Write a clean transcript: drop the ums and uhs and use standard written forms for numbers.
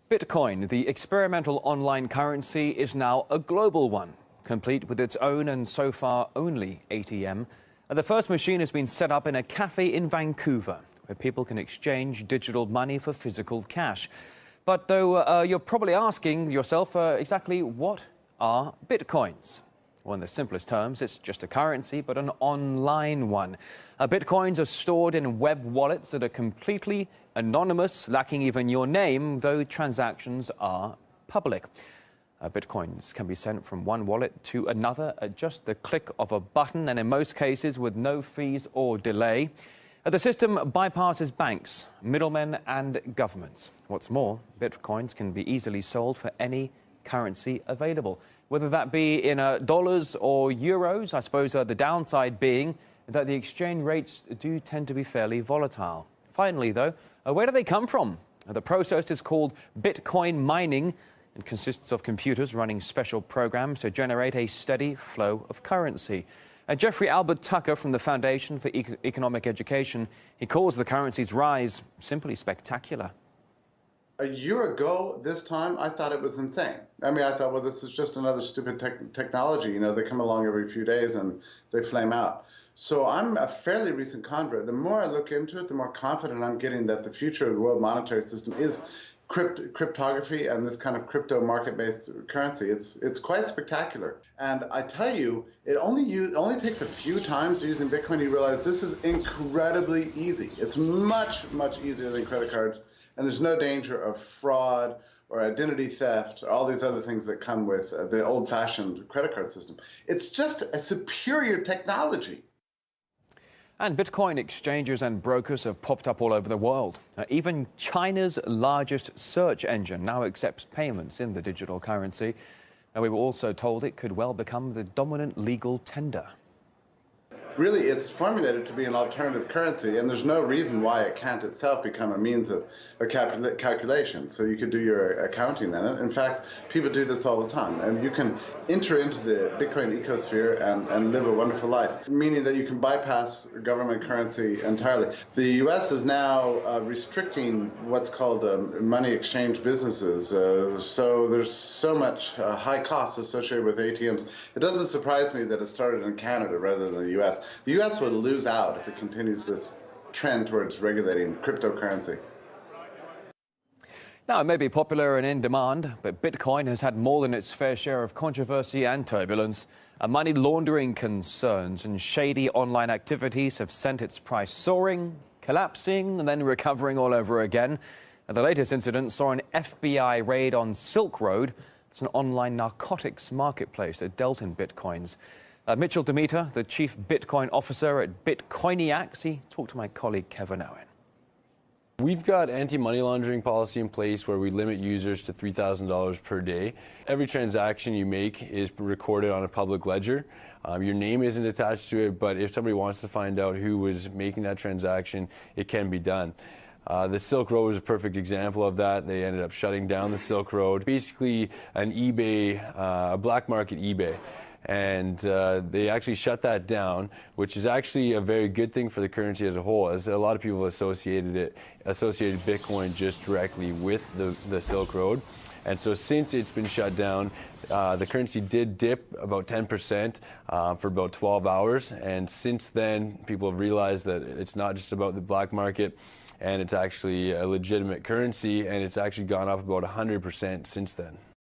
Bitcoin, the experimental online currency, is now a global one, complete with its own and so far only ATM. The first machine has been set up in a cafe in Vancouver, where people can exchange digital money for physical cash. But though you're probably asking yourself exactly what are Bitcoins? Well, in the simplest terms, it's just a currency, but an online one. Bitcoins are stored in web wallets that are completely anonymous, lacking even your name, though transactions are public. Bitcoins can be sent from one wallet to another at just the click of a button, and in most cases with no fees or delay. The system bypasses banks, middlemen and governments. What's more, Bitcoins can be easily sold for any currency available, whether that be in dollars or euros. I suppose the downside being that the exchange rates do tend to be fairly volatile. Finally, though, where do they come from? The process is called Bitcoin mining and consists of computers running special programs to generate a steady flow of currency. Jeffrey Albert Tucker from the Foundation for Economic Education, he calls the currency's rise simply spectacular. A year ago, this time, I thought it was insane. I mean, I thought, well, this is just another stupid technology. You know, they come along every few days and they flame out. So I'm a fairly recent convert. The more I look into it, the more confident I'm getting that the future of the world monetary system is cryptography and this kind of crypto market-based currency. It's quite spectacular. And I tell you, it only takes a few times using Bitcoin to realize this is incredibly easy. It's much, much easier than credit cards. And there's no danger of fraud or identity theft or all these other things that come with the old-fashioned credit card system. It's just a superior technology. And Bitcoin exchanges and brokers have popped up all over the world. Even China's largest search engine now accepts payments in the digital currency. And we were also told it could well become the dominant legal tender. Really, it's formulated to be an alternative currency, and there's no reason why it can't itself become a means of a calculation. So you could do your accounting in it. In fact, people do this all the time. And you can enter into the Bitcoin ecosphere and live a wonderful life, meaning that you can bypass government currency entirely. The U.S. is now restricting what's called money exchange businesses. So there's so much high costs associated with ATMs. It doesn't surprise me that it started in Canada rather than the U.S. The U.S. will lose out if it continues this trend towards regulating cryptocurrency. Now, it may be popular and in demand, but Bitcoin has had more than its fair share of controversy and turbulence. Money laundering concerns and shady online activities have sent its price soaring, collapsing, and then recovering all over again. The latest incident saw an FBI raid on Silk Road. It's an online narcotics marketplace that dealt in Bitcoins. Mitchell Demeter, the chief Bitcoin officer at Bitcoinit, he talked to my colleague Kevin Owen. We've got anti-money laundering policy in place where we limit users to $3,000 per day. Every transaction you make is recorded on a public ledger. Your name isn't attached to it, but if somebody wants to find out who was making that transaction, it can be done. The Silk Road was a perfect example of that. They ended up shutting down the Silk Road. Basically an eBay, a black market eBay. And they actually shut that down, which is actually a very good thing for the currency as a whole, as a lot of people associated Bitcoin just directly with the Silk Road. And so since it's been shut down, the currency did dip about 10% for about 12 hours. And since then, people have realized that it's not just about the black market, and it's actually a legitimate currency, and it's actually gone up about 100% since then.